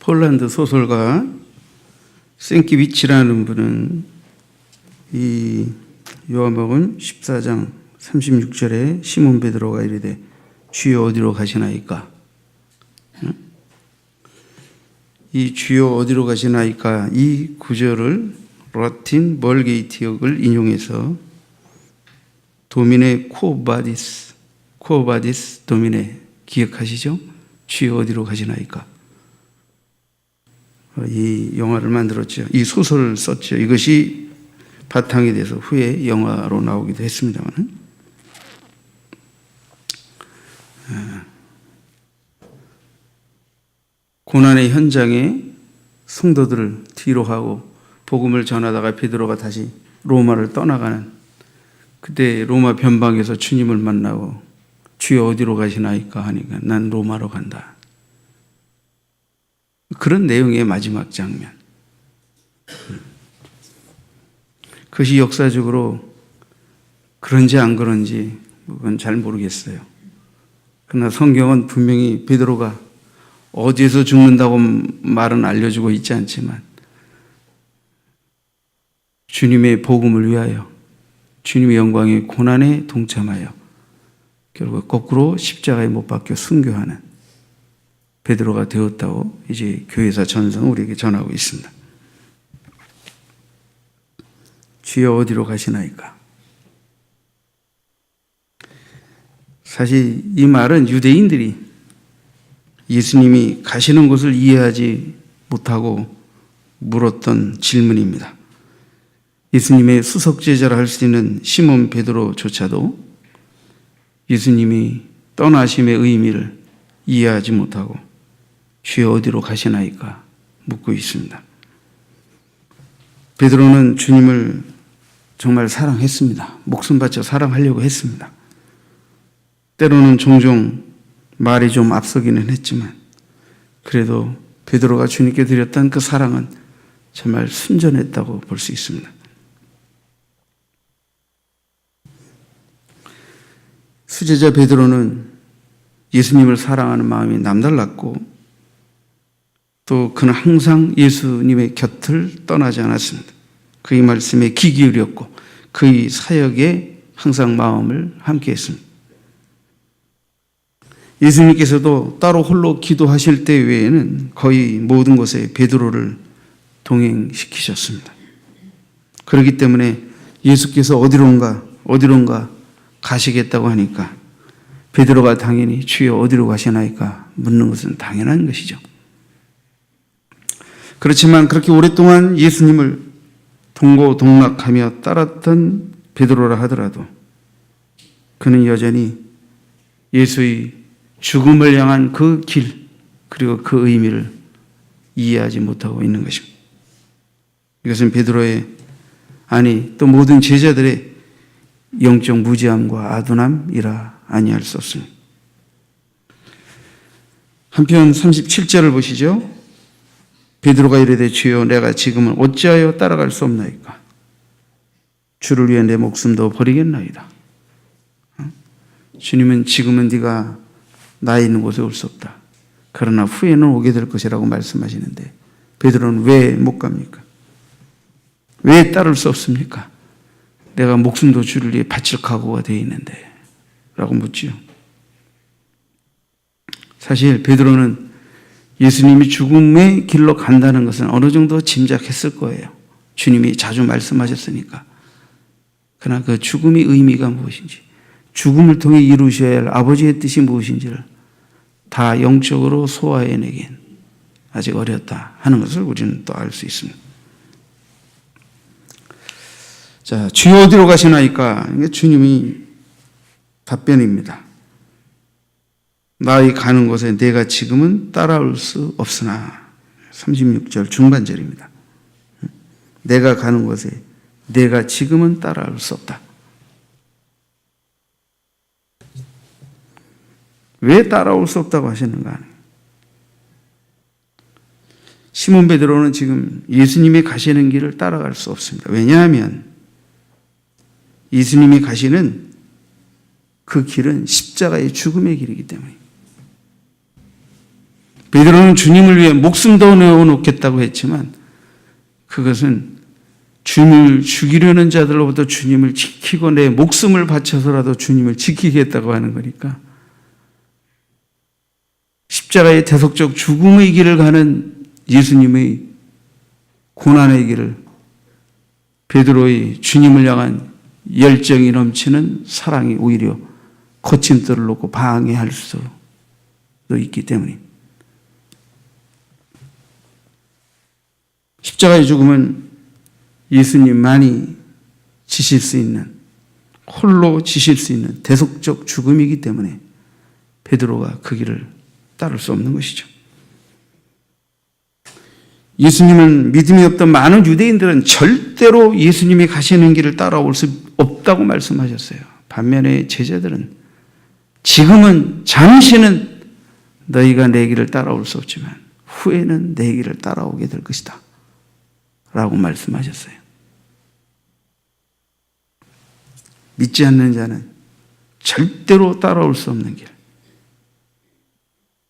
폴란드 소설가 생키비치라는 분은 이 요한복음 14장 36절에 시몬 베드로가 이르되 주여 어디로 가시나이까? 이 주여 어디로 가시나이까? 이 구절을 라틴 멀게이티역을 인용해서 도미네 코바디스 도미네 기억하시죠? 주여 어디로 가시나이까? 이 영화를 만들었죠. 이 소설을 썼죠. 이것이 바탕이 돼서 후에 영화로 나오기도 했습니다만, 고난의 현장에 성도들을 뒤로 하고 복음을 전하다가 베드로가 다시 로마를 떠나가는 그때 로마 변방에서 주님을 만나고 주여 어디로 가시나이까 하니까 난 로마로 간다. 그런 내용의 마지막 장면. 그것이 역사적으로 그런지 안 그런지 그건 잘 모르겠어요. 그러나 성경은 분명히 베드로가 어디에서 죽는다고 말은 알려주고 있지 않지만 주님의 복음을 위하여 주님의 영광의 고난에 동참하여 결국 거꾸로 십자가에 못 박혀 순교하는 베드로가 되었다고 이제 교회사 전서는 우리에게 전하고 있습니다. 주여 어디로 가시나이까? 사실 이 말은 유대인들이 예수님이 가시는 곳을 이해하지 못하고 물었던 질문입니다. 예수님의 수석제자라 할 수 있는 시몬 베드로조차도 예수님이 떠나심의 의미를 이해하지 못하고 주여 어디로 가시나이까 묻고 있습니다. 베드로는 주님을 정말 사랑했습니다. 목숨 바쳐 사랑하려고 했습니다. 때로는 종종 말이 좀 앞서기는 했지만 그래도 베드로가 주님께 드렸던 그 사랑은 정말 순전했다고 볼 수 있습니다. 수제자 베드로는 예수님을 사랑하는 마음이 남달랐고 또 그는 항상 예수님의 곁을 떠나지 않았습니다. 그의 말씀에 귀 기울였고 그의 사역에 항상 마음을 함께 했습니다. 예수님께서도 따로 홀로 기도하실 때 외에는 거의 모든 곳에 베드로를 동행시키셨습니다. 그렇기 때문에 예수께서 어디론가 가시겠다고 하니까 베드로가 당연히 주여 어디로 가시나이까 묻는 것은 당연한 것이죠. 그렇지만 그렇게 오랫동안 예수님을 동고동락하며 따랐던 베드로라 하더라도 그는 여전히 예수의 죽음을 향한 그 길 그리고 그 의미를 이해하지 못하고 있는 것입니다. 이것은 베드로의 아니 또 모든 제자들의 영적 무지함과 아둔함이라 아니할 수 없습니다. 한편 37절을 보시죠. 베드로가 이르되 주여 내가 지금은 어찌하여 따라갈 수 없나이까? 주를 위해 내 목숨도 버리겠나이다. 주님은 지금은 네가 나 있는 곳에 올 수 없다. 그러나 후에는 오게 될 것이라고 말씀하시는데 베드로는 왜 못 갑니까? 왜 따를 수 없습니까? 내가 목숨도 주를 위해 바칠 각오가 되어 있는데 라고 묻지요. 사실 베드로는 예수님이 죽음의 길로 간다는 것은 어느 정도 짐작했을 거예요. 주님이 자주 말씀하셨으니까. 그러나 그 죽음의 의미가 무엇인지, 죽음을 통해 이루셔야 할 아버지의 뜻이 무엇인지를 다 영적으로 소화해내긴 아직 어렸다 하는 것을 우리는 또 알 수 있습니다. 자, 주여 어디로 가시나이까? 이게 주님이 답변입니다. 나의 가는 곳에 내가 지금은 따라올 수 없으나 36절 중반절입니다. 내가 가는 곳에 내가 지금은 따라올 수 없다. 왜 따라올 수 없다고 하시는가? 시몬 베드로는 지금 예수님이 가시는 길을 따라갈 수 없습니다. 왜냐하면 예수님이 가시는 그 길은 십자가의 죽음의 길이기 때문에 베드로는 주님을 위해 목숨도 내어놓겠다고 했지만 그것은 주님을 죽이려는 자들로부터 주님을 지키고 내 목숨을 바쳐서라도 주님을 지키겠다고 하는 거니까 십자가의 대속적 죽음의 길을 가는 예수님의 고난의 길을 베드로의 주님을 향한 열정이 넘치는 사랑이 오히려 거침돌을 놓고 방해할 수도 있기 때문입니다. 십자가의 죽음은 예수님만이 지실 수 있는, 홀로 지실 수 있는 대속적 죽음이기 때문에 베드로가 그 길을 따를 수 없는 것이죠. 예수님은 믿음이 없던 많은 유대인들은 절대로 예수님이 가시는 길을 따라올 수 없다고 말씀하셨어요. 반면에 제자들은 지금은 잠시는 너희가 내 길을 따라올 수 없지만 후에는 내 길을 따라오게 될 것이다 라고 말씀하셨어요. 믿지 않는 자는 절대로 따라올 수 없는 길.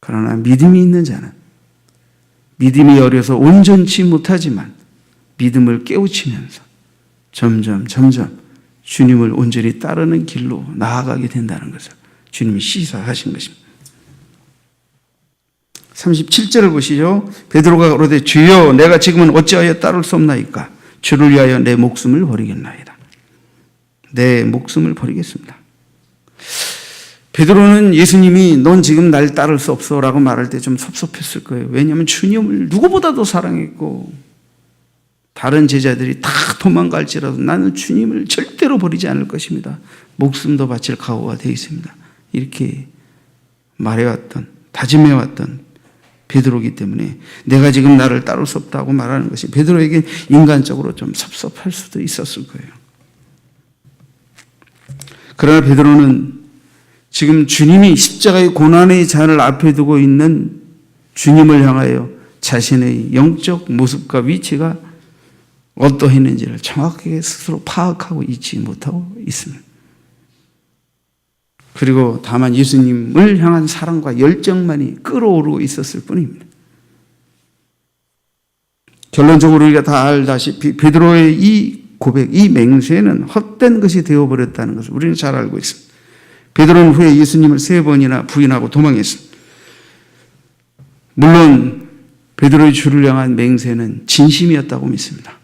그러나 믿음이 있는 자는 믿음이 어려서 온전치 못하지만 믿음을 깨우치면서 점점 주님을 온전히 따르는 길로 나아가게 된다는 것을 주님이 시사하신 것입니다. 37절을 보시죠. 베드로가 그러되 주여 내가 지금은 어찌하여 따를 수 없나이까? 주를 위하여 내 목숨을 버리겠나이다. 내 목숨을 버리겠습니다. 베드로는 예수님이 넌 지금 날 따를 수 없어 라고 말할 때 좀 섭섭했을 거예요. 왜냐하면 주님을 누구보다도 사랑했고 다른 제자들이 다 도망갈지라도 나는 주님을 절대로 버리지 않을 것입니다. 목숨도 바칠 각오가 되어 있습니다. 이렇게 말해왔던, 다짐해왔던 베드로이기 때문에 내가 지금 나를 따를 수 없다고 말하는 것이 베드로에게 인간적으로 좀 섭섭할 수도 있었을 거예요. 그러나 베드로는 지금 주님이 십자가의 고난의 잔을 앞에 두고 있는 주님을 향하여 자신의 영적 모습과 위치가 어떠했는지를 정확하게 스스로 파악하고 있지 못하고 있습니다. 그리고 다만 예수님을 향한 사랑과 열정만이 끓어오르고 있었을 뿐입니다. 결론적으로 우리가 다 알다시피 베드로의 이 고백, 이 맹세는 헛된 것이 되어버렸다는 것을 우리는 잘 알고 있습니다. 베드로는 후에 예수님을 3번이나 부인하고 도망했습니다. 물론 베드로의 주를 향한 맹세는 진심이었다고 믿습니다.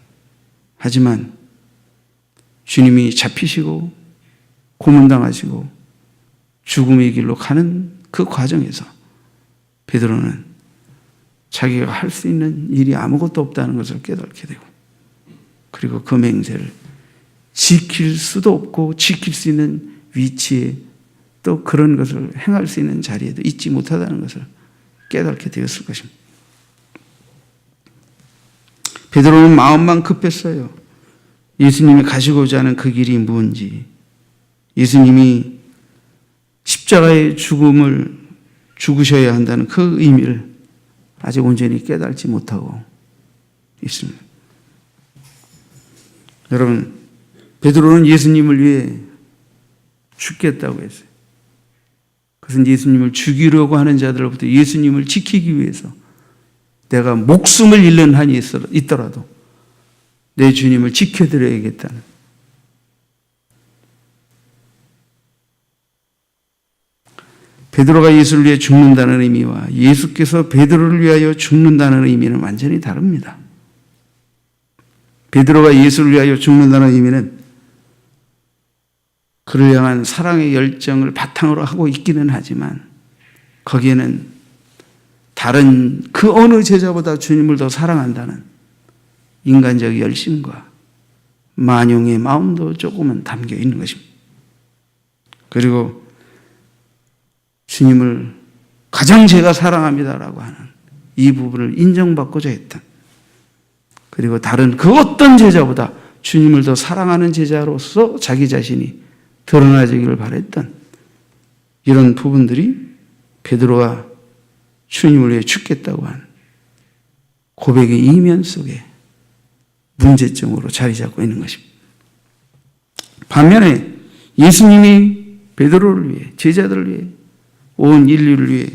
하지만 주님이 잡히시고 고문당하시고 죽음의 길로 가는 그 과정에서 베드로는 자기가 할 수 있는 일이 아무것도 없다는 것을 깨닫게 되고 그리고 그 맹세를 지킬 수도 없고 지킬 수 있는 위치에 또 그런 것을 행할 수 있는 자리에도 있지 못하다는 것을 깨닫게 되었을 것입니다. 베드로는 마음만 급했어요. 예수님이 가시고자 하는 그 길이 뭔지, 예수님이 십자가의 죽음을 죽으셔야 한다는 그 의미를 아직 온전히 깨달지 못하고 있습니다. 여러분, 베드로는 예수님을 위해 죽겠다고 했어요. 그것은 예수님을 죽이려고 하는 자들로부터 예수님을 지키기 위해서 내가 목숨을 잃는 한이 있더라도 내 주님을 지켜드려야겠다는 베드로가 예수를 위해 죽는다는 의미와 예수께서 베드로를 위하여 죽는다는 의미는 완전히 다릅니다. 베드로가 예수를 위하여 죽는다는 의미는 그를 향한 사랑의 열정을 바탕으로 하고 있기는 하지만 거기에는 다른 그 어느 제자보다 주님을 더 사랑한다는 인간적 열심과 만용의 마음도 조금은 담겨 있는 것입니다. 그리고 주님을 가장 제가 사랑합니다라고 하는 이 부분을 인정받고자 했던, 그리고 다른 그 어떤 제자보다 주님을 더 사랑하는 제자로서 자기 자신이 드러나지기를 바랬던 이런 부분들이 베드로가 주님을 위해 죽겠다고 한 고백의 이면 속에 문제점으로 자리 잡고 있는 것입니다. 반면에 예수님이 베드로를 위해, 제자들을 위해, 온 인류를 위해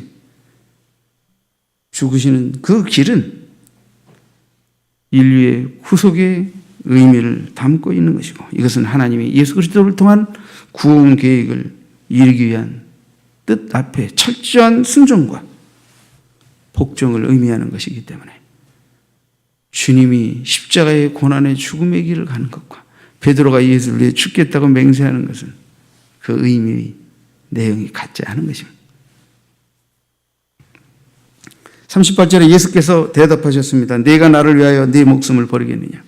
죽으시는 그 길은 인류의 구속의 의미를 담고 있는 것이고, 이것은 하나님이 예수 그리스도를 통한 구원 계획을 이루기 위한 뜻 앞에 철저한 순종과 복종을 의미하는 것이기 때문에 주님이 십자가의 고난의 죽음의 길을 가는 것과 베드로가 예수를 위해 죽겠다고 맹세하는 것은 그 의미의 내용이 같지 않은 것입니다. 38절에 예수께서 대답하셨습니다. 네가 나를 위하여 네 목숨을 버리겠느냐?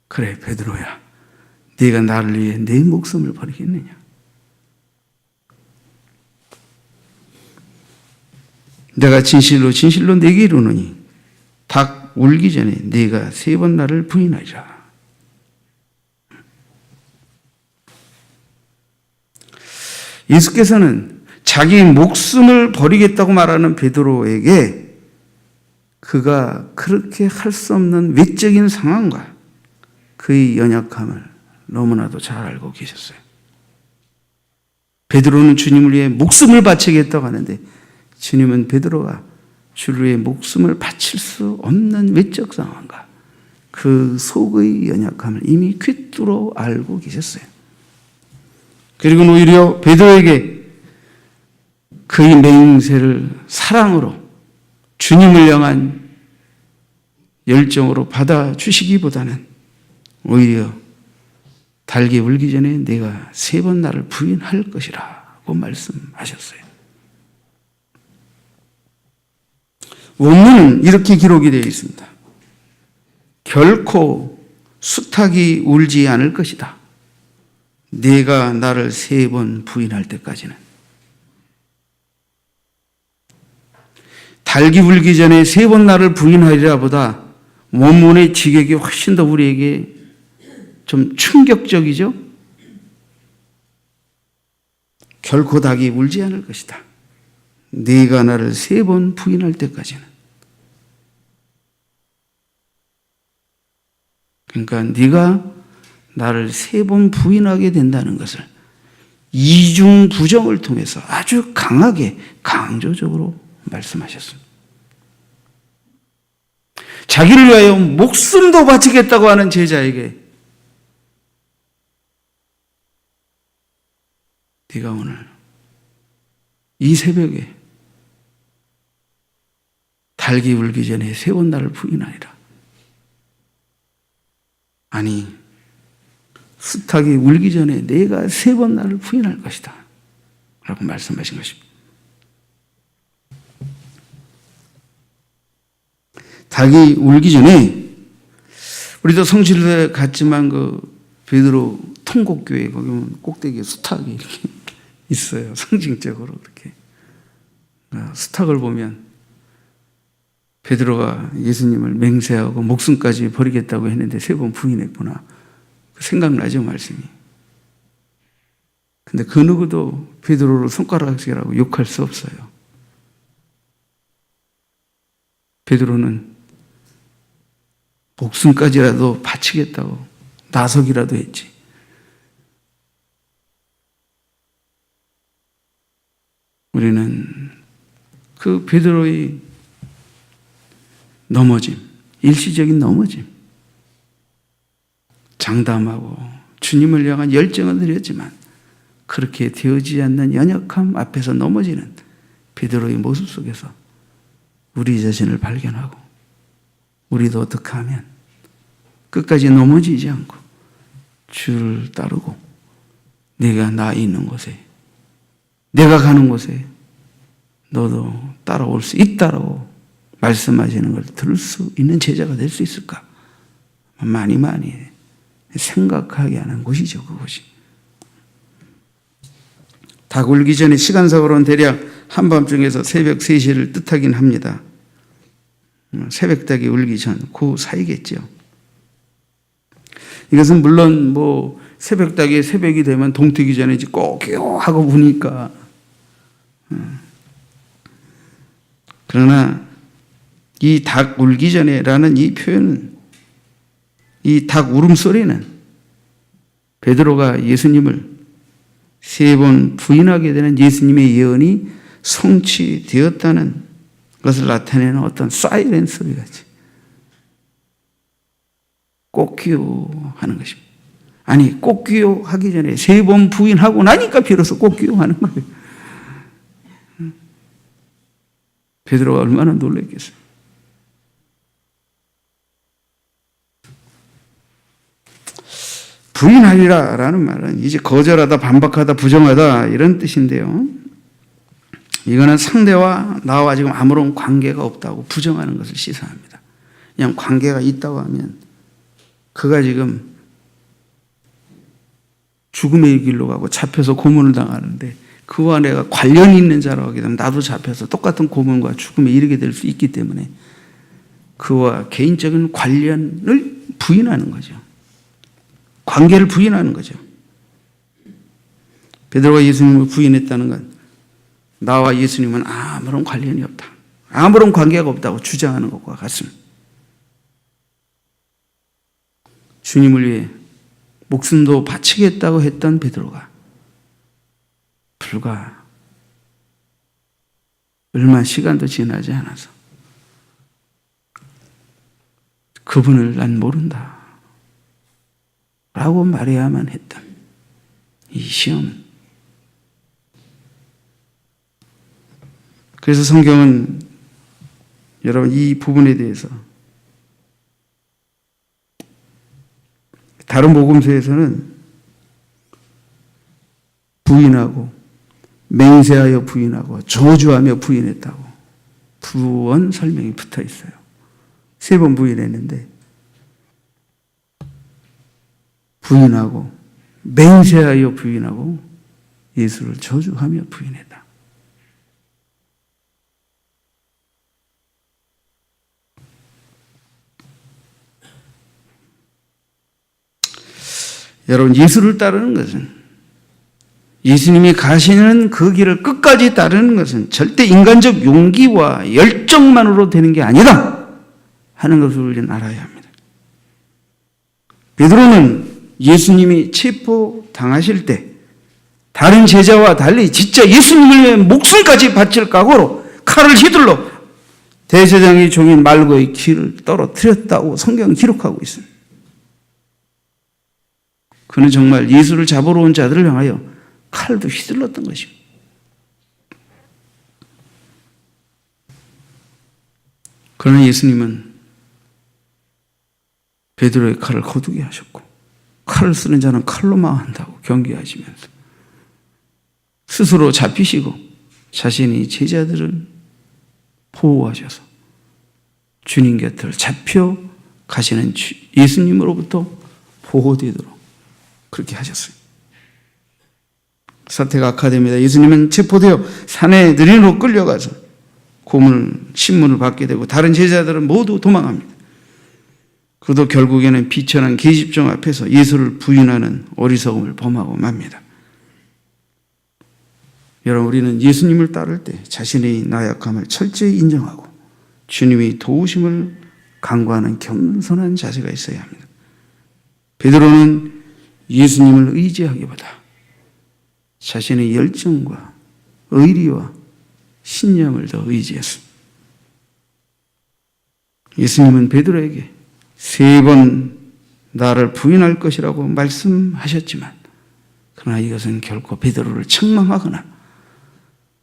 그래, 베드로야, 네가 나를 위해 네 목숨을 버리겠느냐? 내가 진실로 진실로 네게 이르노니 닭 울기 전에 네가 3번 나를 부인하리라. 예수께서는 자기 목숨을 버리겠다고 말하는 베드로에게 그가 그렇게 할 수 없는 외적인 상황과 그의 연약함을 너무나도 잘 알고 계셨어요. 베드로는 주님을 위해 목숨을 바치겠다고 하는데 주님은 베드로가 주를 위해 목숨을 바칠 수 없는 외적 상황과 그 속의 연약함을 이미 귓두로 알고 계셨어요. 그리고 오히려 베드로에게 그의 맹세를 사랑으로 주님을 향한 열정으로 받아주시기보다는 오히려 달기 울기 전에 내가 3번 나를 부인할 것이라고 말씀하셨어요. 원문은 이렇게 기록이 되어 있습니다. 결코 수탉이 울지 않을 것이다. 네가 나를 3번 부인할 때까지는. 닭이 울기 전에 3번 나를 부인하리라 보다 원문의 지격이 훨씬 더 우리에게 좀 충격적이죠? 결코 닭이 울지 않을 것이다. 네가 나를 3번 부인할 때까지는. 그러니까 네가 나를 3번 부인하게 된다는 것을 이중 부정을 통해서 아주 강하게 강조적으로 말씀하셨습니다. 자기를 위하여 목숨도 바치겠다고 하는 제자에게 네가 오늘 이 새벽에 닭이 울기 전에 3번 나를 부인하리라. 아니, 수탉이 울기 전에 내가 3번 나를 부인할 것이다 라고 말씀하신 것입니다. 닭이 울기 전에 우리도 성실에 갔지만 그 베드로 통곡교회 거기 보면 꼭대기에 수탉이 이렇게 있어요. 상징적으로 이렇게 수탉을 보면 베드로가 예수님을 맹세하고 목숨까지 버리겠다고 했는데 3번 부인했구나. 생각나죠, 말씀이. 근데 그 누구도 베드로를 손가락질하고 욕할 수 없어요. 베드로는 목숨까지라도 바치겠다고 나서기라도 했지. 우리는 그 베드로의 넘어짐, 일시적인 넘어짐, 장담하고 주님을 향한 열정을 드렸지만 그렇게 되어지지 않는 연약함 앞에서 넘어지는 베드로의 모습 속에서 우리 자신을 발견하고 우리도 어떻게 하면 끝까지 넘어지지 않고 주를 따르고 내가 나 있는 곳에 내가 가는 곳에 너도 따라올 수 있다라고 말씀하시는 걸 들을 수 있는 제자가 될 수 있을까? 많이 생각하게 하는 곳이죠, 그곳이. 닭 울기 전에 시간상으로는 대략 한밤중에서 새벽 3시를 뜻하긴 합니다. 새벽 닭이 울기 전, 그 사이겠죠. 이것은 물론 새벽 닭이 새벽이 되면 동트기 전에 꼭 하고 우니까. 그러나 이 닭 울기 전에라는 이 표현은, 이 닭 울음소리는 베드로가 예수님을 3번 부인하게 되는 예수님의 예언이 성취되었다는 그것을 나타내는 어떤 사이렌 소리 같이 꽃기요 하는 것입니다. 아니, 꽃기요 하기 전에 3번 부인하고 나니까 비로소 꽃기요 하는 거예요. 베드로가 얼마나 놀랐겠어요. 부인하리라 라는 말은 이제 거절하다, 반박하다, 부정하다 이런 뜻인데요. 이거는 상대와 나와 지금 아무런 관계가 없다고 부정하는 것을 시사합니다. 그냥 관계가 있다고 하면 그가 지금 죽음의 길로 가고 잡혀서 고문을 당하는데 그와 내가 관련이 있는 자라고 하게 되면 나도 잡혀서 똑같은 고문과 죽음에 이르게 될 수 있기 때문에 그와 개인적인 관련을 부인하는 거죠. 관계를 부인하는 거죠. 베드로가 예수님을 부인했다는 건 나와 예수님은 아무런 관련이 없다, 아무런 관계가 없다고 주장하는 것과 같습니다. 주님을 위해 목숨도 바치겠다고 했던 베드로가 불과 얼마 시간도 지나지 않아서 그분을 난 모른다 라고 말해야만 했던 이 시험은, 그래서 성경은 여러분 이 부분에 대해서 다른 복음서에서는 부인하고 맹세하여 부인하고 저주하며 부인했다고 두 번 설명이 붙어 있어요. 3번 부인했는데 부인하고 맹세하여 부인하고 예수를 저주하며 부인했다. 여러분, 예수를 따르는 것은, 예수님이 가시는 그 길을 끝까지 따르는 것은 절대 인간적 용기와 열정만으로 되는 게 아니다 하는 것을 우리는 알아야 합니다. 베드로는 예수님이 체포당하실 때 다른 제자와 달리 진짜 예수님을 위해 목숨까지 바칠 각오로 칼을 휘둘러 대제사장의 종인 말고의 귀를 떨어뜨렸다고 성경은 기록하고 있습니다. 그는 정말 예수를 잡으러 온 자들을 향하여 칼도 휘둘렀던 것입니다. 그러나 예수님은 베드로의 칼을 거두게 하셨고, 칼을 쓰는 자는 칼로 망한다고 경계하시면서 스스로 잡히시고 자신이 제자들을 보호하셔서 주님 곁을 잡혀 가시는 예수님으로부터 보호되도록 그렇게 하셨어요. 사태가 악화됩니다. 예수님은 체포되어 산에 느린으로 끌려가서 신문을 받게 되고 다른 제자들은 모두 도망합니다. 그도 결국에는 비천한 계집종 앞에서 예수를 부인하는 어리석음을 범하고 맙니다. 여러분, 우리는 예수님을 따를 때 자신의 나약함을 철저히 인정하고 주님의 도우심을 간구하는 겸손한 자세가 있어야 합니다. 베드로는 예수님을 의지하기보다 자신의 열정과 의리와 신념을 더 의지했습니다. 예수님은 베드로에게 3번 나를 부인할 것이라고 말씀하셨지만, 그러나 이것은 결코 베드로를 책망하거나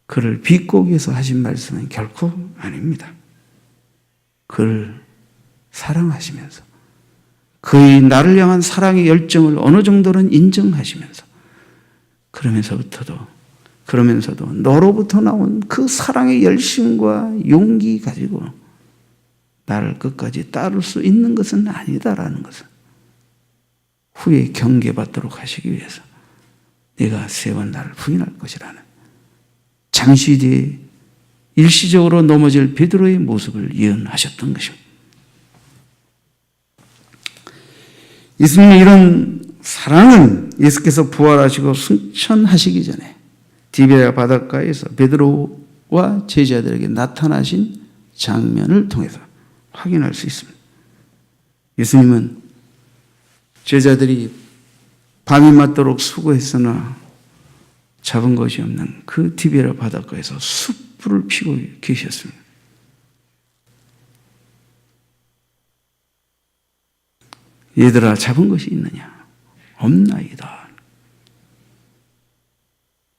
그를 비꼬기 위해서 하신 말씀은 결코 아닙니다. 그를 사랑하시면서 그의 나를 향한 사랑의 열정을 어느 정도는 인정하시면서 그러면서도 너로부터 나온 그 사랑의 열심과 용기 가지고 나를 끝까지 따를 수 있는 것은 아니다라는 것을 후에 경계받도록 하시기 위해서 내가 3번 나를 부인할 것이라는 잠시 뒤에 일시적으로 넘어질 베드로의 모습을 예언하셨던 것입니다. 예수님의 이런 사랑은 예수께서 부활하시고 승천하시기 전에 디베랴 바닷가에서 베드로와 제자들에게 나타나신 장면을 통해서 확인할 수 있습니다. 예수님은 제자들이 밤이 맞도록 수고했으나 잡은 것이 없는 그 디베랴 바닷가에서 숯불을 피고 계셨습니다. 얘들아 잡은 것이 있느냐? 없나이다.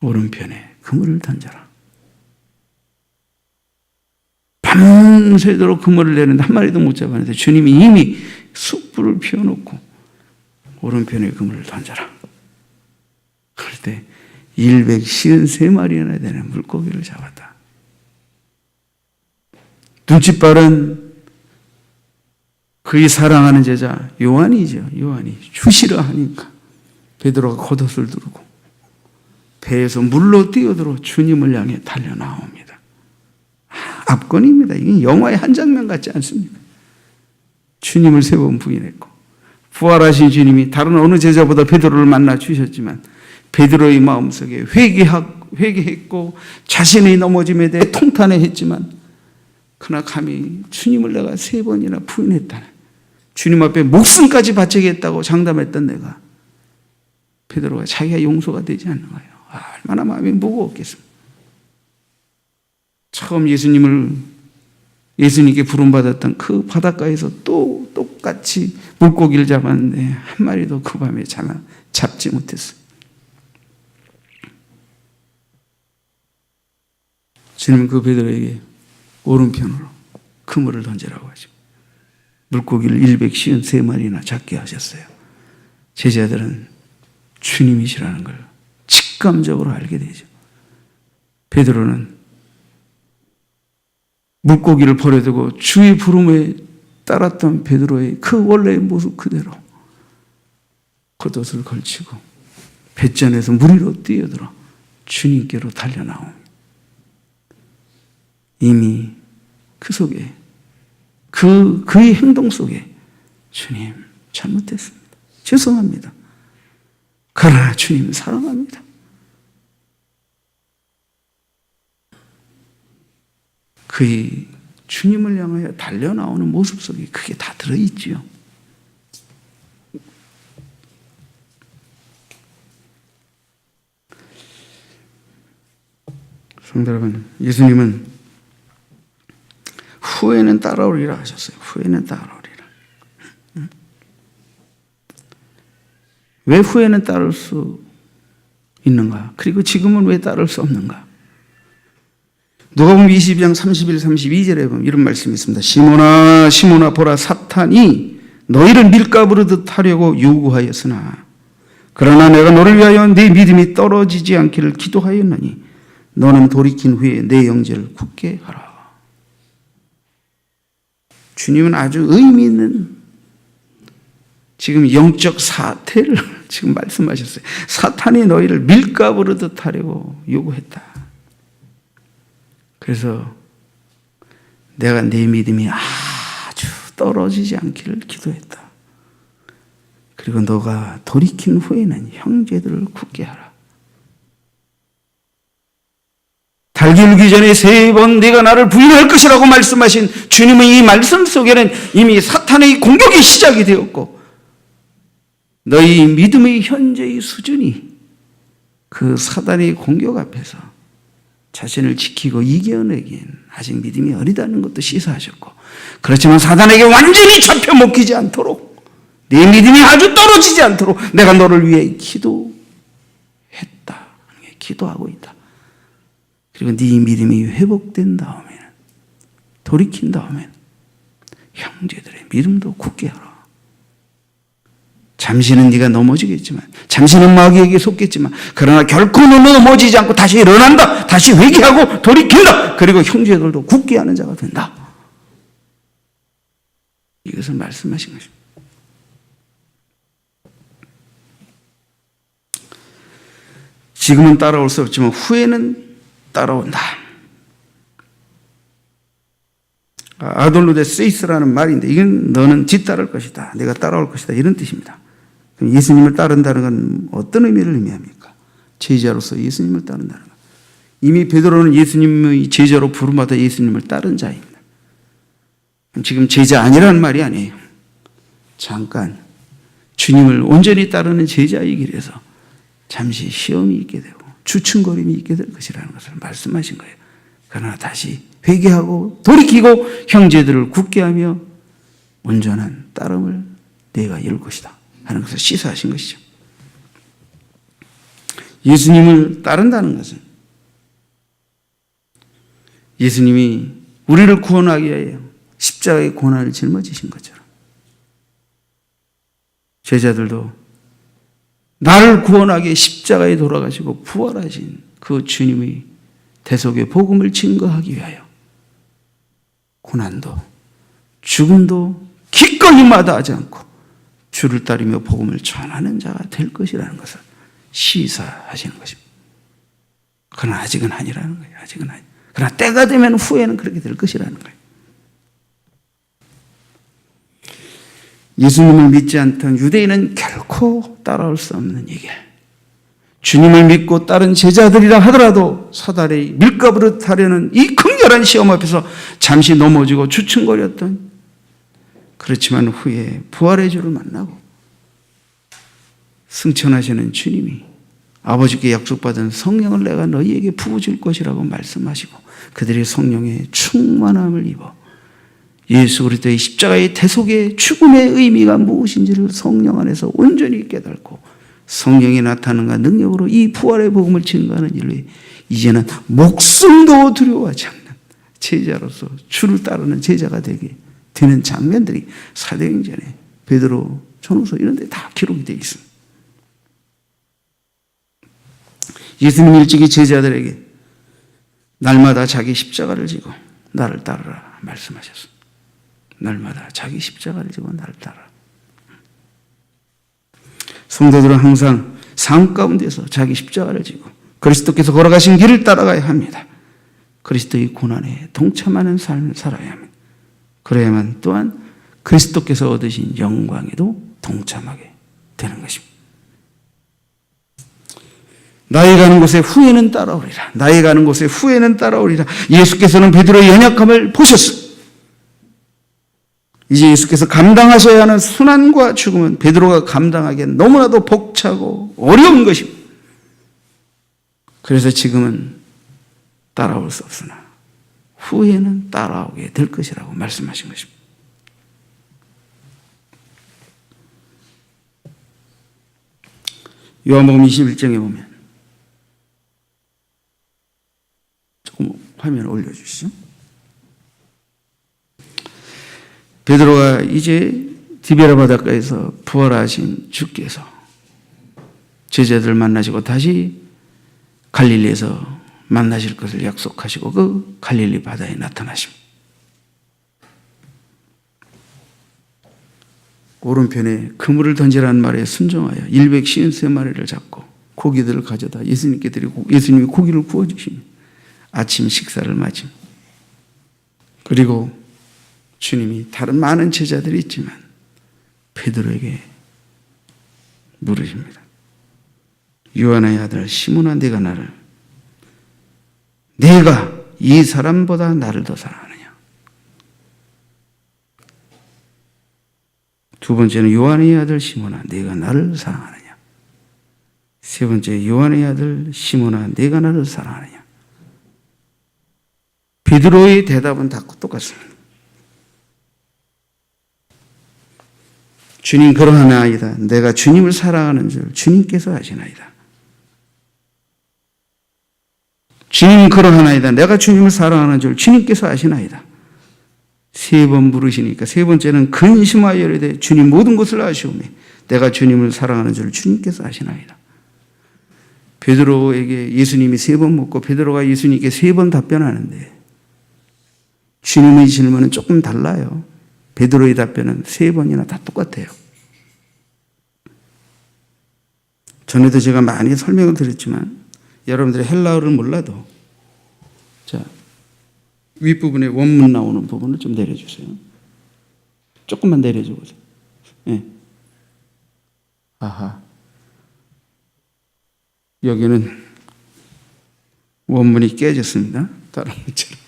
오른편에 그물을 던져라. 밤새도록 그물을 내는데 한 마리도 못 잡았는데 주님이 이미 숯불을 피워놓고 오른편에 그물을 던져라. 그럴 때 153마리나 되는 물고기를 잡았다. 눈치 빠른 그의 사랑하는 제자 요한이죠. 요한이 주시라 하니까 베드로가 겉옷을 두르고 배에서 물로 뛰어들어 주님을 향해 달려나옵니다. 압권입니다. 이게 영화의 한 장면 같지 않습니까? 주님을 3번 부인했고 부활하신 주님이 다른 어느 제자보다 베드로를 만나 주셨지만 베드로의 마음속에 회개했고 자신의 넘어짐에 대해 통탄했지만 그러나 감히 주님을 내가 3번이나 부인했다는 주님 앞에 목숨까지 바치겠다고 장담했던 내가 베드로가 자기가 용서가 되지 않는 거예요. 얼마나 마음이 무거웠겠습니까? 처음 예수님께 부름받았던 그 바닷가에서 또 똑같이 물고기를 잡았는데 한 마리도 그 밤에 잡지 못했어요. 주님은 그 베드로에게 오른편으로 그물을 던지라고 하죠. 물고기를 153마리나 잡게 하셨어요. 제자들은 주님이시라는 걸 직감적으로 알게 되죠. 베드로는 물고기를 버려두고 주의 부름에 따랐던 베드로의 그 원래의 모습 그대로 겉옷을 걸치고 뱃전에서 물 위로 뛰어들어 주님께로 달려나옵니다. 이미 그 속에 그의 행동 속에 주님 잘못했습니다. 죄송합니다. 그러나 주님 사랑합니다. 그의 주님을 향하여 달려나오는 모습 속에 그게 다 들어있지요. 성도 여러분, 예수님은 후에는 따라오리라 하셨어요. 후에는 따라오리라. 왜 후에는 따를 수 있는가? 그리고 지금은 왜 따를 수 없는가? 누가복음 22장 31, 32절에 보면 이런 말씀이 있습니다. 시몬아 시몬아 보라 사탄이 너희를 밀가부르듯 하려고 요구하였으나 그러나 내가 너를 위하여 네 믿음이 떨어지지 않기를 기도하였느니 너는 돌이킨 후에 내 영제를 굳게 하라. 주님은 아주 의미 있는 지금 영적 사태를 지금 말씀하셨어요. 사탄이 너희를 밀가부르듯 하려고 요구했다. 그래서 내가 내 믿음이 아주 떨어지지 않기를 기도했다. 그리고 너가 돌이킨 후에는 형제들을 굳게 하라. 달기 울기 전에 3번 네가 나를 부인할 것이라고 말씀하신 주님의 이 말씀 속에는 이미 사탄의 공격이 시작이 되었고 너희 믿음의 현재의 수준이 그 사단의 공격 앞에서 자신을 지키고 이겨내기엔 아직 믿음이 어리다는 것도 시사하셨고 그렇지만 사단에게 완전히 잡혀 먹히지 않도록 네 믿음이 아주 떨어지지 않도록 내가 너를 위해 기도했다. 기도하고 있다. 그리고 네 믿음이 회복된 다음에는 돌이킨 다음에는 형제들의 믿음도 굳게 하라. 잠시는 네가 넘어지겠지만 잠시는 마귀에게 속겠지만 그러나 결코 넘어지지 않고 다시 일어난다. 다시 회개하고 돌이킨다. 그리고 형제들도 굳게 하는 자가 된다. 이것을 말씀하신 것입니다. 지금은 따라올 수 없지만 후에는 따라온다. 아돌로 데 세이스라는 말인데 이건 너는 뒤따를 것이다. 내가 따라올 것이다. 이런 뜻입니다. 그럼 예수님을 따른다는 건 어떤 의미를 의미합니까? 제자로서 예수님을 따른다는 것. 이미 베드로는 예수님의 제자로 부름받아 예수님을 따른 자입니다. 지금 제자 아니라는 말이 아니에요. 잠깐 주님을 온전히 따르는 제자의 길에서 잠시 시험이 있게 되고 주춤거림이 있게 될 것이라는 것을 말씀하신 거예요. 그러나 다시 회개하고 돌이키고 형제들을 굳게 하며 온전한 따름을 네가 이룰 것이다 하는 것을 시사하신 것이죠. 예수님을 따른다는 것은 예수님이 우리를 구원하기 위하여 십자가의 고난을 짊어지신 것처럼 제자들도 나를 구원하기 위해 십자가에 돌아가시고 부활하신 그 주님의 대속의 복음을 증거하기 위하여 고난도 죽음도 기꺼이 마다하지 않고 주를 따르며 복음을 전하는 자가 될 것이라는 것을 시사하시는 것입니다. 그러나 아직은 아니라는 거예요. 아직은 아니. 그러나 때가 되면 후에는 그렇게 될 것이라는 거예요. 예수님을 믿지 않던 유대인은 결코 따라올 수 없는 얘기. 주님을 믿고 따른 제자들이라 하더라도 사다리 밀가부를 타려는 이 극렬한 시험 앞에서 잠시 넘어지고 주춤거렸던, 그렇지만 후에 부활의 주를 만나고 승천하시는 주님이 아버지께 약속받은 성령을 내가 너희에게 부어줄 것이라고 말씀하시고 그들이 성령의 충만함을 입어 예수 그리스도의 십자가의 대속의 죽음의 의미가 무엇인지를 성령 안에서 온전히 깨닫고 성령이 나타나는가 능력으로 이 부활의 복음을 증거하는 일로 이제는 목숨도 두려워하지 않는 제자로서 주를 따르는 제자가 되게 되는 장면들이 사도행전에 베드로 전후서 이런 데 다 기록이 되어 있습니다. 예수님이 일찍이 제자들에게 날마다 자기 십자가를 지고 나를 따르라 말씀하셨습니다. 날마다 자기 십자가를 지고 나를 따르라. 성도들은 항상 삶 가운데서 자기 십자가를 지고 그리스도께서 걸어가신 길을 따라가야 합니다. 그리스도의 고난에 동참하는 삶을 살아야 합니다. 그래야만 또한 그리스도께서 얻으신 영광에도 동참하게 되는 것입니다. 나의 가는 곳에 후에는 따라오리라. 나의 가는 곳에 후에는 따라오리라. 예수께서는 베드로의 연약함을 보셨습니다. 이제 예수께서 감당하셔야 하는 순환과 죽음은 베드로가 감당하기엔 너무나도 벅차고 어려운 것입니다. 그래서 지금은 따라올 수 없으나 후에는 따라오게 될 것이라고 말씀하신 것입니다. 요한복음 21장에 보면 조금 화면을 올려주시죠. 베드로가 이제 디베라 바닷가에서 부활하신 주께서 제자들 만나시고 다시 갈릴리에서 만나실 것을 약속하시고 그 갈릴리 바다에 나타나십니다. 오른편에 그물을 던지라는 말에 순종하여 153마리를 잡고 고기들을 가져다 예수님께 드리고 예수님이 고기를 구워주십니다. 아침 식사를 마칩니다. 그리고 주님이 다른 많은 제자들이 있지만 베드로에게 물으십니다. 요한의 아들 시몬아, 네가 이 사람보다 나를 더 사랑하느냐? 두 번째는 요한의 아들 시몬아, 네가 나를 사랑하느냐? 세 번째, 요한의 아들 시몬아, 네가 나를 사랑하느냐? 베드로의 대답은 다 똑같습니다. 주님 그러하나이다. 내가 주님을 사랑하는 줄 주님께서 아시나이다. 주님 그러하나이다. 내가 주님을 사랑하는 줄 주님께서 아시나이다. 세 번 물으시니까 세 번째는 근심하여 이르되 주님 모든 것을 아시오매 내가 주님을 사랑하는 줄 주님께서 아시나이다. 베드로에게 예수님이 세 번 묻고 베드로가 예수님께 세 번 답변하는데 주님의 질문은 조금 달라요. 베드로의 답변은 세 번이나 다 똑같아요. 전에도 제가 많이 설명을 드렸지만 여러분들이 헬라어를 몰라도 자 윗부분에 원문 나오는 부분을 좀 내려주세요. 조금만 내려줘 보세요. 네. 아하. 여기는 원문이 깨졌습니다. 다른 것처럼.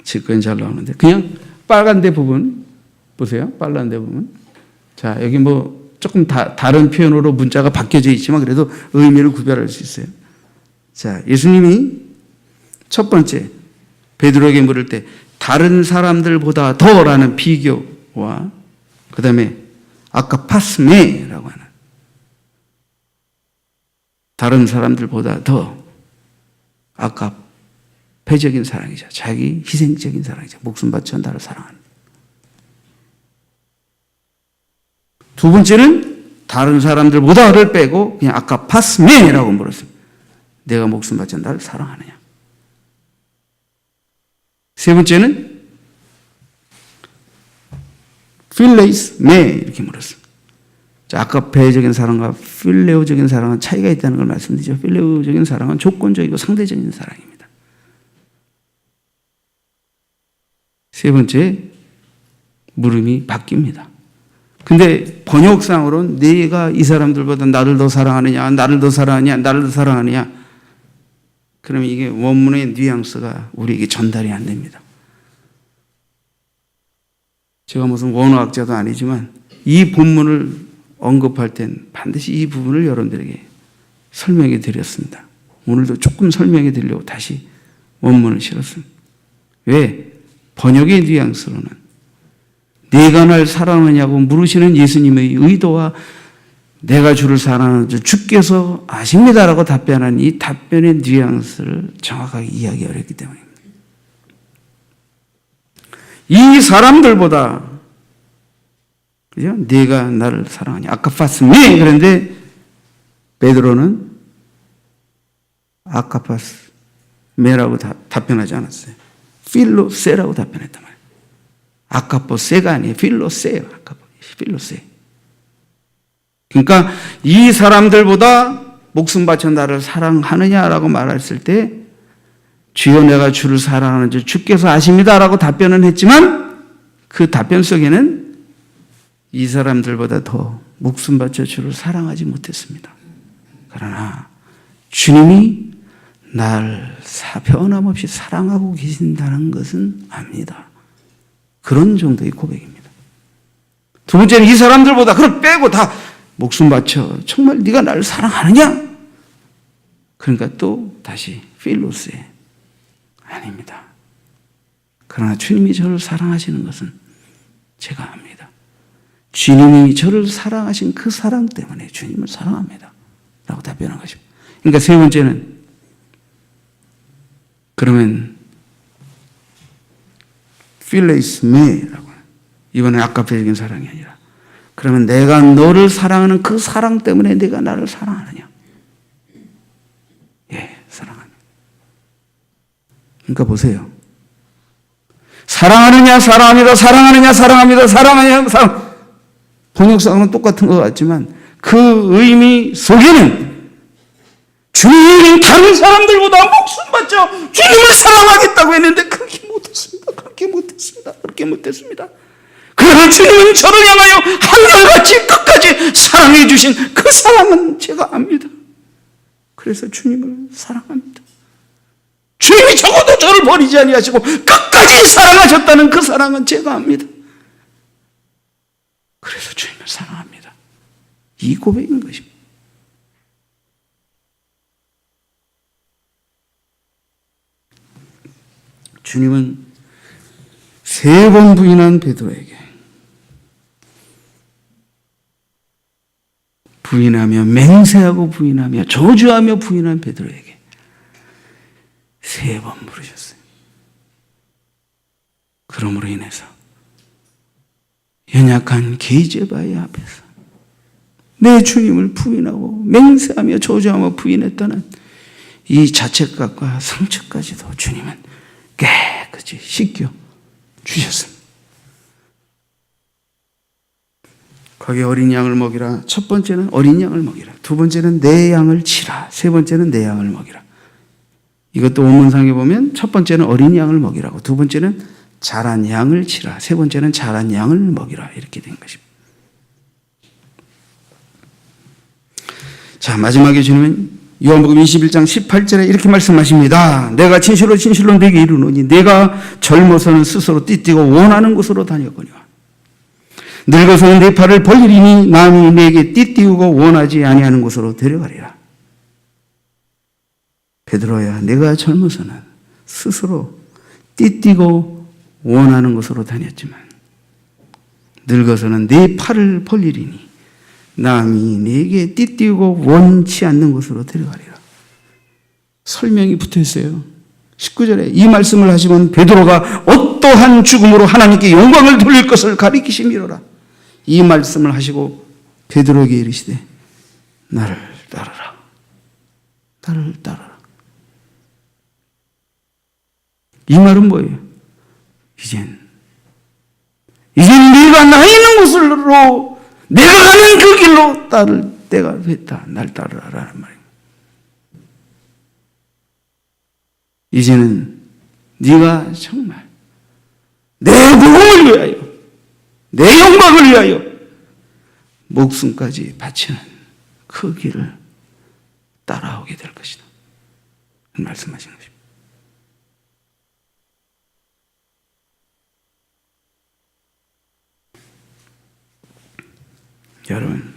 제 건 잘 나오는데 그냥 빨간 데 부분 보세요. 빨간 데 부분. 자 여기 뭐 조금 다른 표현으로 문자가 바뀌어져 있지만 그래도 의미를 구별할 수 있어요. 자 예수님이 첫 번째 베드로에게 물을 때 다른 사람들보다 더라는 비교 그 다음에 아카파스메라고 하는 다른 사람들보다 더 아카페적인 사랑이죠. 자기 희생적인 사랑이죠. 목숨 바쳐 나를 사랑하는. 두 번째는 다른 사람들보다를 빼고 그냥 아카파스메라고 물었습니다. 내가 목숨 바쳐 나를 사랑하느냐. 세 번째는 필레이스메 이렇게 물었습니다. 자, 아카페적인 사랑과 필레오적인 사랑은 차이가 있다는 걸 말씀드리죠. 필레오적인 사랑은 조건적이고 상대적인 사랑입니다. 세 번째 물음이 바뀝니다. 근데 번역상으로는 네가 이 사람들보다 나를 더 사랑하느냐, 나를 더 사랑하느냐, 나를 더 사랑하느냐. 그러면 이게 원문의 뉘앙스가 우리에게 전달이 안 됩니다. 제가 무슨 원어학자도 아니지만 이 본문을 언급할 땐 반드시 이 부분을 여러분들에게 설명해 드렸습니다. 오늘도 조금 설명해 드리려고 다시 원문을 실었습니다. 왜? 번역의 뉘앙스로는 네가 날 사랑하냐고 물으시는 예수님의 의도와 내가 주를 사랑하는 줄 주께서 아십니다라고 답변한 이 답변의 뉘앙스를 정확하게 이해하기 어렵기 때문입니다. 이 사람들보다 그죠? 네가 나를 사랑하냐. 아카파스메 그런데 베드로는 아카파스메라고 답변하지 않았어요. 필로세라고 답변했단 말이에요. 아카포세가 아니에요. 필로세예요. 필로세. 그러니까 이 사람들보다 목숨 바쳐 나를 사랑하느냐라고 말했을 때 주여 내가 주를 사랑하는 줄 주께서 아십니다라고 답변은 했지만 그 답변 속에는 이 사람들보다 더 목숨 바쳐 주를 사랑하지 못했습니다. 그러나 주님이 날 변함없이 사랑하고 계신다는 것은 압니다. 그런 정도의 고백입니다. 두 번째는 이 사람들보다 그걸 빼고 다 목숨 바쳐 정말 네가 나를 사랑하느냐? 그러니까 또 다시 필로세 아닙니다. 그러나 주님이 저를 사랑하시는 것은 제가 압니다. 주님이 저를 사랑하신 그 사랑 때문에 주님을 사랑합니다. 라고 답변한 것입니다. 그러니까 세 번째는 그러면 필레이스메라고 이번에 아카페적인 사랑이 아니라 그러면 내가 너를 사랑하는 그 사랑 때문에 내가 나를 사랑하느냐? 예, 사랑합니다. 그러니까 보세요. 사랑하느냐, 사랑합니다, 사랑하느냐, 사랑합니다, 사랑하느냐, 사랑. 번역상은 똑같은 것 같지만 그 의미 속에는 주님이 다른 사람들보다 목숨 바쳐 주님을 사랑하겠다고 했는데 그렇게 못했습니다. 그러나 주님은 저를 향하여 한결같이 끝까지 사랑해 주신 그 사랑은 제가 압니다. 그래서 주님을 사랑합니다. 주님이 적어도 저를 버리지 아니하시고 끝까지 사랑하셨다는 그 사랑은 제가 압니다. 그래서 주님을 사랑합니다. 이 고백인 것입니다. 주님은 세 번 부인한 베드로에게 부인하며 맹세하고 부인하며 저주하며 부인한 베드로에게 세 번 부르셨어요. 그러므로 인해서 연약한 게이제바의 앞에서 내 주님을 부인하고 맹세하며 저주하며 부인했다는 이 자책감과 상처까지도 주님은 깨끗이 씻겨 주셨습니다. 거기 어린 양을 먹이라. 첫 번째는 어린 양을 먹이라. 두 번째는 내 양을 치라. 세 번째는 내 양을 먹이라. 이것도 원문상에 보면 첫 번째는 어린 양을 먹이라고, 두 번째는 자란 양을 치라, 세 번째는 자란 양을 먹이라 이렇게 된 것입니다. 자, 마지막에 주님은 요한복음 21장 18절에 이렇게 말씀하십니다. 내가 진실로 진실로 네게 이르노니 내가 젊어서는 스스로 띠뛰고 원하는 곳으로 다녔거니와 늙어서는 네 팔을 벌리리니 남이 내게 띠띠우고 원하지 아니하는 곳으로 데려가리라. 베드로야, 내가 젊어서는 스스로 띠뛰고 원하는 곳으로 다녔지만 늙어서는 내 팔을 벌리리니 남이 내게 띠띠고 원치 않는 곳으로 데려가리라. 설명이 붙어 있어요. 19절에 이 말씀을 하시면 베드로가 어떠한 죽음으로 하나님께 영광을 돌릴 것을 가리키심이로라. 이 말씀을 하시고 베드로에게 이르시되 나를 따르라. 나를 따르라. 이 말은 뭐예요? 이젠 네가 나 있는 곳으로 내가 가는 그 길로 따를 때가 됐다. 날 따르라라는 말입니다. 이제는 네가 정말 내 복음을 위하여 내 영광을 위하여 목숨까지 바치는 그 길을 따라오게 될 것이다. 말씀하신 것입니다. 여러분,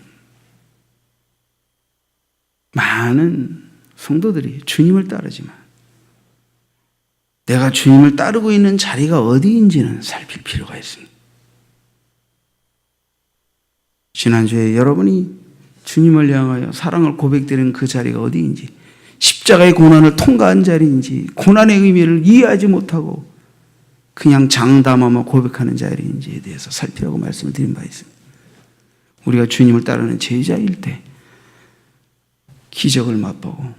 많은 성도들이 주님을 따르지만 내가 주님을 따르고 있는 자리가 어디인지는 살필 필요가 있습니다. 지난주에 여러분이 주님을 향하여 사랑을 고백드리는 그 자리가 어디인지, 십자가의 고난을 통과한 자리인지, 고난의 의미를 이해하지 못하고 그냥 장담하며 고백하는 자리인지에 대해서 살피라고 말씀을 드린 바 있습니다. 우리가 주님을 따르는 제자일 때 기적을 맛보고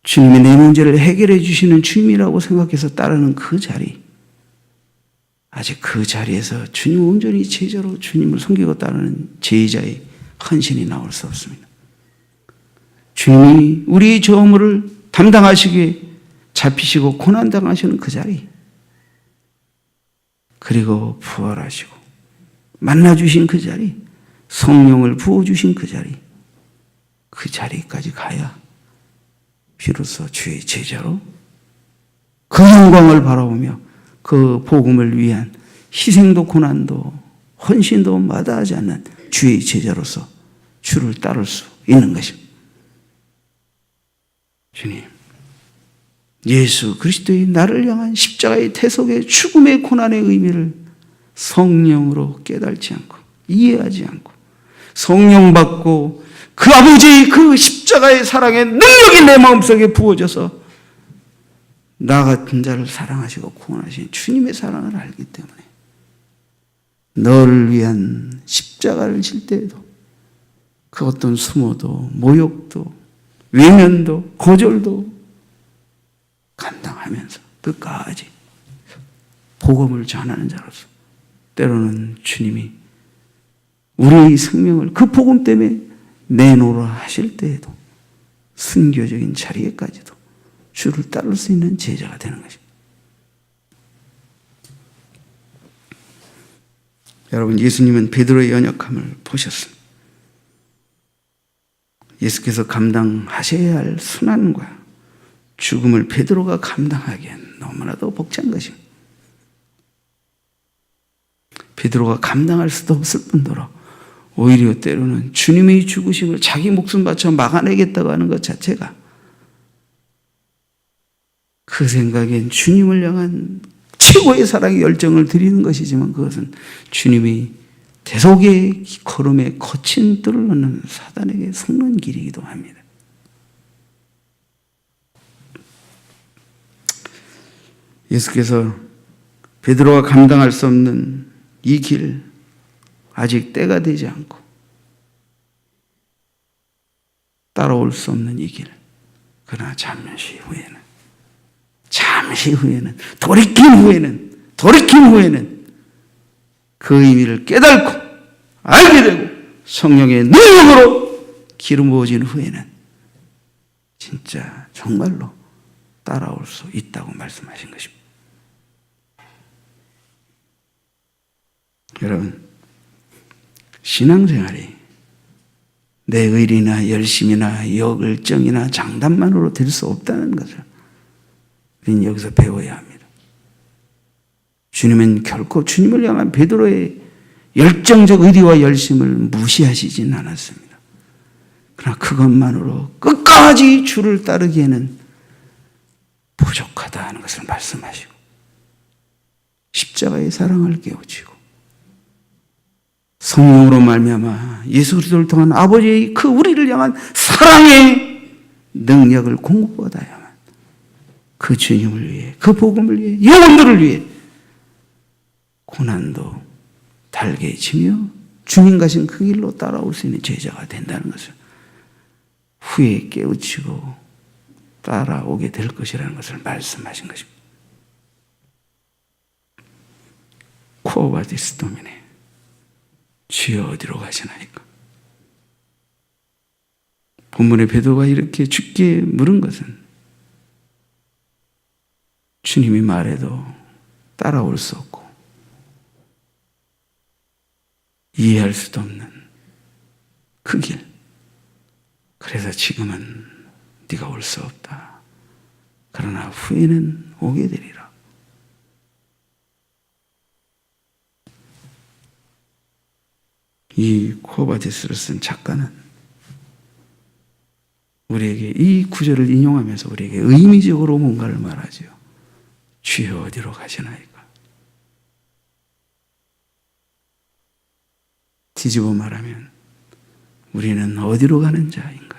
주님이 내 문제를 해결해 주시는 주님이라고 생각해서 따르는 그 자리, 아직 그 자리에서 주님 온전히 제자로 주님을 섬기고 따르는 제자의 헌신이 나올 수 없습니다. 주님이 우리의 저물을 담당하시기에 잡히시고 고난당하시는 그 자리, 그리고 부활하시고 만나주신 그 자리, 성령을 부어주신 그 자리, 그 자리까지 가야 비로소 주의 제자로 그 영광을 바라보며 그 복음을 위한 희생도 고난도 헌신도 마다하지 않는 주의 제자로서 주를 따를 수 있는 것입니다. 주님, 예수 그리스도의 나를 향한 십자가의 태속의 죽음의 고난의 의미를 성령으로 깨달지 않고 이해하지 않고 성령 받고 그 아버지의 그 십자가의 사랑의 능력이 내 마음속에 부어져서 나 같은 자를 사랑하시고 구원하신 주님의 사랑을 알기 때문에 너를 위한 십자가를 질 때에도 그 어떤 수모도 모욕도 외면도 거절도 감당하면서 끝까지 복음을 전하는 자로서 때로는 주님이 우리의 생명을 그 복음 때문에 내놓으라 하실 때에도 순교적인 자리에까지도 주를 따를 수 있는 제자가 되는 것입니다. 여러분, 예수님은 베드로의 연약함을 보셨습니다. 예수께서 감당하셔야 할 순환과 죽음을 베드로가 감당하기엔 너무나도 벅찬 것입니다. 베드로가 감당할 수도 없을 뿐더러 오히려 때로는 주님의 죽으심을 자기 목숨 바쳐 막아내겠다고 하는 것 자체가 그 생각엔 주님을 향한 최고의 사랑의 열정을 드리는 것이지만 그것은 주님의 대속의 걸음에 거친 뜰을 넣는 사단에게 속는 길이기도 합니다. 예수께서 베드로가 감당할 수 없는 이 길, 아직 때가 되지 않고 따라올 수 없는 이 길, 그러나 잠시 후에는 돌이킨 후에는 그 의미를 깨닫고 알게 되고 성령의 능력으로 기름 부어진 후에는 진짜 정말로 따라올 수 있다고 말씀하신 것입니다. 여러분, 신앙생활이 내 의리나 열심이나 역을정이나 장단만으로 될 수 없다는 것을 우리는 여기서 배워야 합니다. 주님은 결코 주님을 향한 베드로의 열정적 의리와 열심을 무시하시진 않았습니다. 그러나 그것만으로 끝까지 주를 따르기에는 부족하다 하는 것을 말씀하시고 십자가의 사랑을 깨우치고 성령으로 말미암아 예수 그리스도를 통한 아버지의 그 우리를 향한 사랑의 능력을 공급받아야만 그 주님을 위해, 그 복음을 위해, 영혼들을 위해 고난도 달게 지며 주님 가신 그 길로 따라올 수 있는 제자가 된다는 것을 후에 깨우치고 따라오게 될 것이라는 것을 말씀하신 것입니다. 코바디스 도미네, 주여 어디로 가시나이까? 본문의 베드로가 이렇게 주께 물은 것은 주님이 말해도 따라올 수 없고 이해할 수도 없는 그 길. 그래서 지금은 네가 올 수 없다. 그러나 후에는 오게 되리라. 이 코바디스를 쓴 작가는 우리에게 이 구절을 인용하면서 우리에게 의미적으로 뭔가를 말하죠. 주여 어디로 가시나이까? 뒤집어 말하면 우리는 어디로 가는 자인가?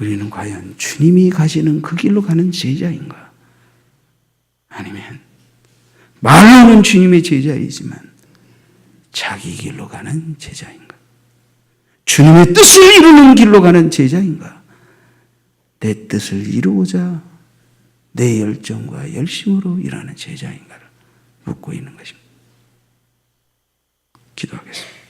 우리는 과연 주님이 가시는 그 길로 가는 제자인가? 아니면 말로는 주님의 제자이지만 자기 길로 가는 제자인가? 주님의 뜻을 이루는 길로 가는 제자인가? 내 뜻을 이루고자 내 열정과 열심으로 일하는 제자인가를 묻고 있는 것입니다. 기도하겠습니다.